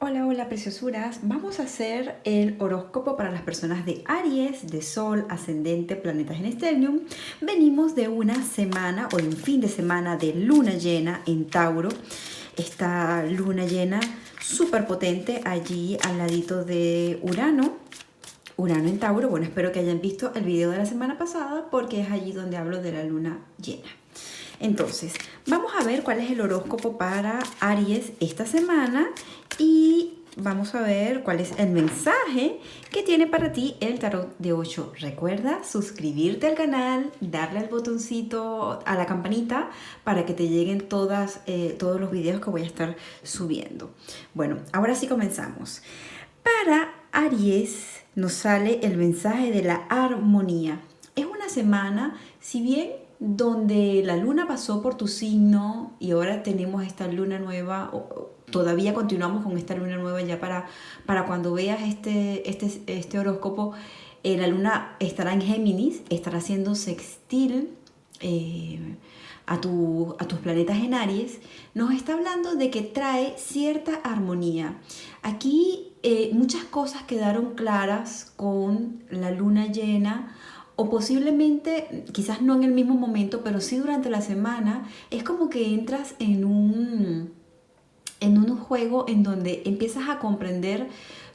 Hola, hola preciosuras. Vamos a hacer el horóscopo para las personas de Aries, de Sol, Ascendente, planetas en Stellium. Venimos de una semana o de un fin de semana de luna llena en Tauro. Esta luna llena súper potente allí al ladito de Urano. Urano en Tauro. Bueno, espero que hayan visto el video de la semana pasada porque es allí donde hablo de la luna llena. Entonces, vamos a ver cuál es el horóscopo para Aries esta semana y vamos a ver cuál es el mensaje que tiene para ti el tarot de 8. Recuerda suscribirte al canal, darle al botoncito, a la campanita para que te lleguen todos los videos que voy a estar subiendo. Bueno, ahora sí comenzamos. Para Aries nos sale el mensaje de la armonía. Es una semana, si bien donde la luna pasó por tu signo y ahora tenemos esta luna nueva, o todavía continuamos con esta luna nueva ya para cuando veas este horóscopo, la luna estará en Géminis, estará haciendo sextil a tus planetas en Aries. Nos está hablando de que trae cierta armonía. Aquí muchas cosas quedaron claras con la luna llena, o posiblemente, quizás no en el mismo momento, pero sí durante la semana. Es como que entras en un juego en donde empiezas a comprender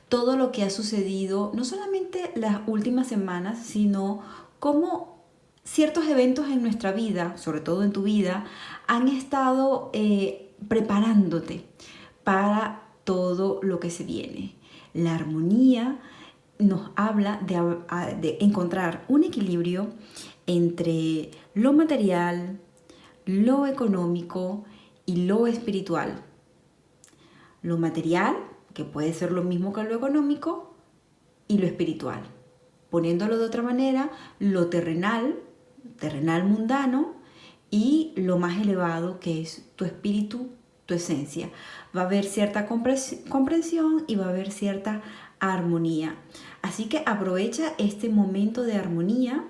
todo lo que ha sucedido, no solamente las últimas semanas, sino cómo ciertos eventos en nuestra vida, sobre todo en tu vida, han estado preparándote para todo lo que se viene. La armonía nos habla de encontrar un equilibrio entre lo material, lo económico y lo espiritual. Lo material, que puede ser lo mismo que lo económico, y lo espiritual. Poniéndolo de otra manera, lo terrenal mundano, y lo más elevado, que es tu espíritu, tu esencia. Va a haber cierta comprensión y va a haber cierta armonía. Así que aprovecha este momento de armonía,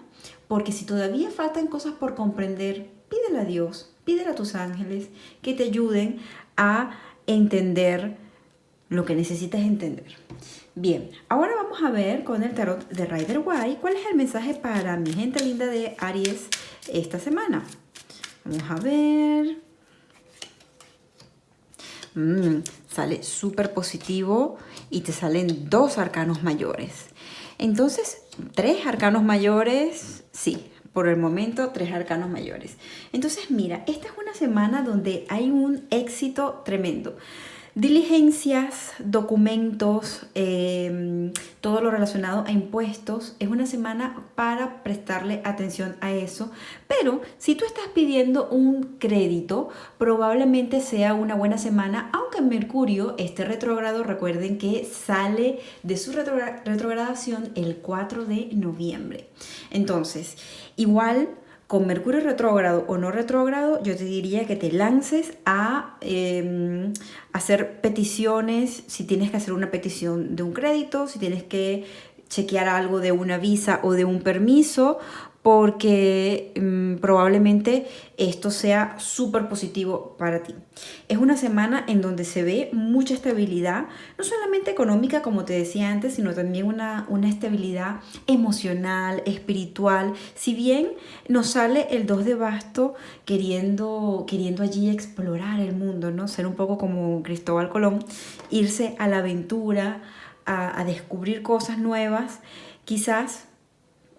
porque si todavía faltan cosas por comprender, pídele a Dios, pídele a tus ángeles que te ayuden a entender lo que necesitas entender. Bien, ahora vamos a ver con el tarot de Rider-Waite cuál es el mensaje para mi gente linda de Aries esta semana. Vamos a ver. Sale súper positivo y te salen 2 arcanos mayores. Entonces, 3 arcanos mayores, sí, por el momento 3 arcanos mayores. Entonces, mira, esta es una semana donde hay un éxito tremendo. Diligencias, documentos, todo lo relacionado a impuestos. Es una semana para prestarle atención a eso. Pero si tú estás pidiendo un crédito, probablemente sea una buena semana, aunque Mercurio esté retrógrado. Recuerden que sale de su retrogradación el 4 de noviembre. Entonces, igual, con Mercurio retrógrado o no retrógrado, yo te diría que te lances a hacer peticiones. Si tienes que hacer una petición de un crédito, si tienes que chequear algo de una visa o de un permiso, porque probablemente esto sea súper positivo para ti. Es una semana en donde se ve mucha estabilidad, no solamente económica, como te decía antes, sino también una estabilidad emocional, espiritual. Si bien nos sale el 2 de basto queriendo allí explorar el mundo, ¿no? Ser un poco como Cristóbal Colón, irse a la aventura, a descubrir cosas nuevas. Quizás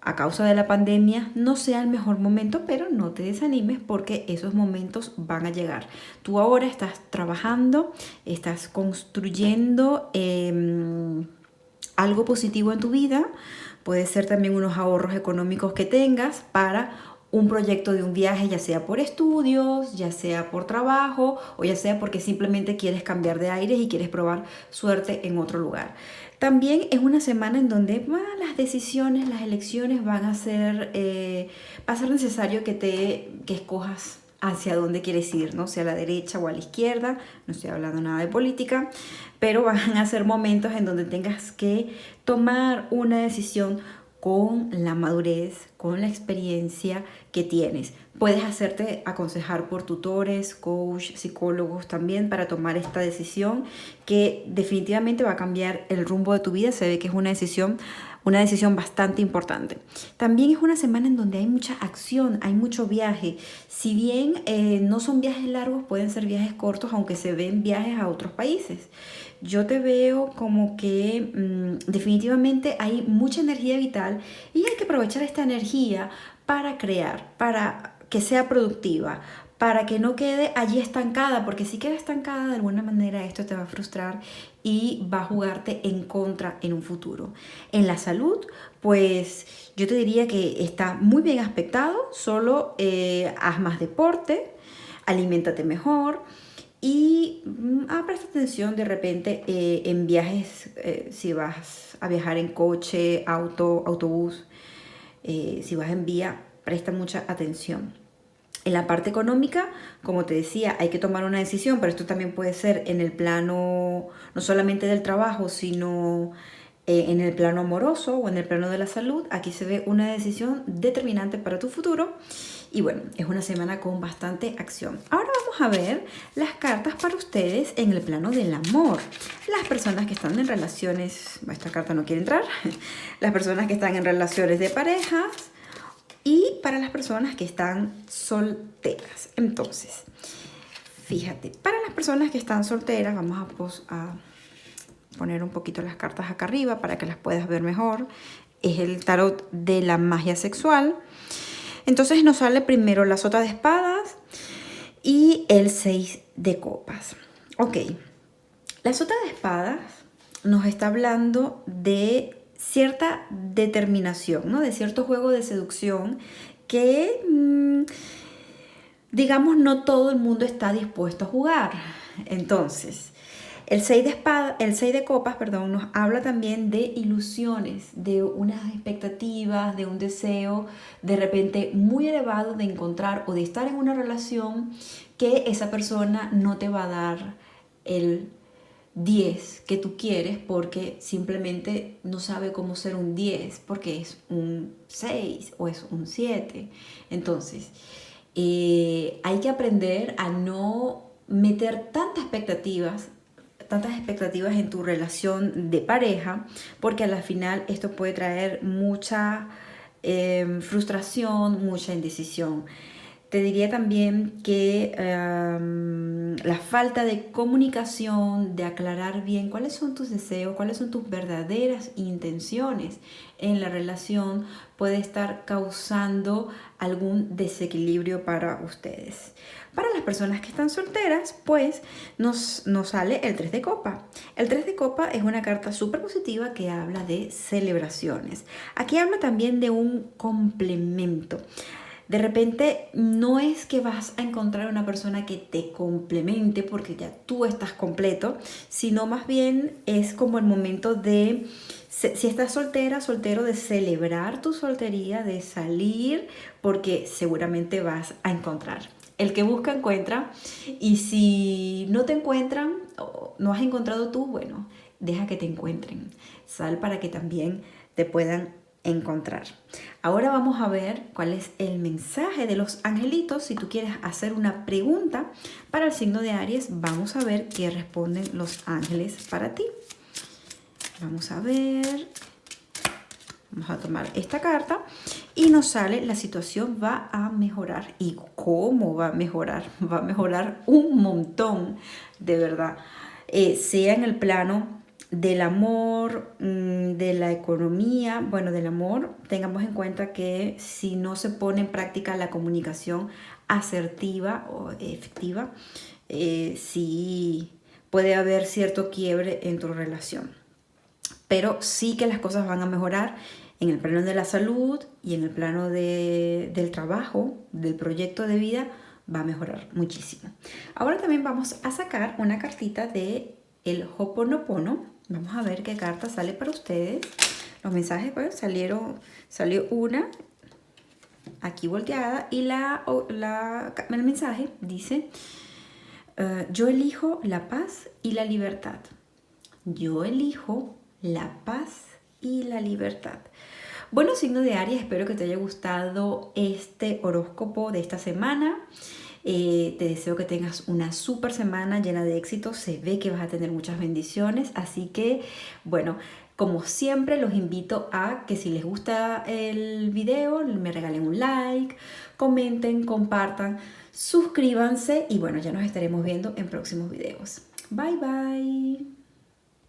a causa de la pandemia no sea el mejor momento, pero no te desanimes porque esos momentos van a llegar. Tú ahora estás trabajando, estás construyendo algo positivo en tu vida. Puede ser también unos ahorros económicos que tengas para un proyecto de un viaje, ya sea por estudios, ya sea por trabajo o ya sea porque simplemente quieres cambiar de aires y quieres probar suerte en otro lugar. También es una semana en donde las decisiones, las elecciones va a ser necesario que escojas hacia dónde quieres ir, ¿no? Sea a la derecha o a la izquierda. No estoy hablando nada de política, pero van a ser momentos en donde tengas que tomar una decisión con la madurez, con la experiencia que tienes. Puedes hacerte aconsejar por tutores, coach, psicólogos también para tomar esta decisión que definitivamente va a cambiar el rumbo de tu vida. Se ve que es una decisión bastante importante. También es una semana en donde hay mucha acción, hay mucho viaje. Si bien no son viajes largos, pueden ser viajes cortos, aunque se ven viajes a otros países. Yo te veo como que definitivamente hay mucha energía vital y hay que aprovechar esta energía para crear, para que sea productiva, para que no quede allí estancada, porque si queda estancada de alguna manera esto te va a frustrar y va a jugarte en contra en un futuro. En la salud, pues yo te diría que está muy bien aspectado, solo haz más deporte, aliméntate mejor. Y presta atención de repente en viajes, si vas a viajar en coche, autobús, si vas en vía, presta mucha atención. En la parte económica, como te decía, hay que tomar una decisión, pero esto también puede ser en el plano no solamente del trabajo, sino en el plano amoroso o en el plano de la salud. Aquí se ve una decisión determinante para tu futuro. Y bueno, es una semana con bastante acción. Ahora vamos a ver las cartas para ustedes en el plano del amor. Las personas que están en relaciones, esta carta no quiere entrar, las personas que están en relaciones de parejas y para las personas que están solteras. Entonces, fíjate, para las personas que están solteras, vamos a poner un poquito las cartas acá arriba para que las puedas ver mejor. Es el tarot de la magia sexual. Entonces nos sale primero la sota de espadas y el 6 de copas. Ok, la sota de espadas nos está hablando de cierta determinación, ¿no? De cierto juego de seducción que, digamos, no todo el mundo está dispuesto a jugar. Entonces, el 6 de copas, perdón, nos habla también de ilusiones, de unas expectativas, de un deseo de repente muy elevado de encontrar o de estar en una relación que esa persona no te va a dar el 10 que tú quieres porque simplemente no sabe cómo ser un 10 porque es un 6 o es un 7. Entonces, hay que aprender a no meter tantas expectativas en tu relación de pareja, porque a la final esto puede traer mucha frustración, mucha indecisión. Te diría también que la falta de comunicación, de aclarar bien cuáles son tus deseos, cuáles son tus verdaderas intenciones en la relación, puede estar causando algún desequilibrio para ustedes. Para las personas que están solteras, pues nos sale el 3 de copa. El 3 de copa es una carta súper positiva que habla de celebraciones. Aquí habla también de un complemento. De repente no es que vas a encontrar una persona que te complemente porque ya tú estás completo, sino más bien es como el momento de, si estás soltera, soltero, de celebrar tu soltería, de salir, porque seguramente vas a encontrar. El que busca encuentra, y si no te encuentran o no has encontrado tú, bueno, deja que te encuentren. Sal para que también te puedan encontrar. Ahora vamos a ver cuál es el mensaje de los angelitos. Si tú quieres hacer una pregunta para el signo de Aries, vamos a ver qué responden los ángeles para ti. Vamos a ver. Vamos a tomar esta carta y nos sale: la situación va a mejorar. ¿Y cómo va a mejorar? Va a mejorar un montón, de verdad. Sea en el plano del amor, de la economía. Bueno, del amor, tengamos en cuenta que si no se pone en práctica la comunicación asertiva o efectiva, sí puede haber cierto quiebre en tu relación. Pero sí que las cosas van a mejorar en el plano de la salud y en el plano del trabajo, del proyecto de vida, va a mejorar muchísimo. Ahora también vamos a sacar una cartita de el Ho'oponopono. Vamos a ver qué carta sale para ustedes. Los mensajes, pues, salió una aquí volteada y el mensaje dice: yo elijo la paz y la libertad. Yo elijo la paz y la libertad. Bueno, signo de Aries, espero que te haya gustado este horóscopo de esta semana. Te deseo que tengas una súper semana llena de éxito. Se ve que vas a tener muchas bendiciones. Así que, bueno, como siempre, los invito a que si les gusta el video, me regalen un like, comenten, compartan, suscríbanse y bueno, ya nos estaremos viendo en próximos videos. Bye bye.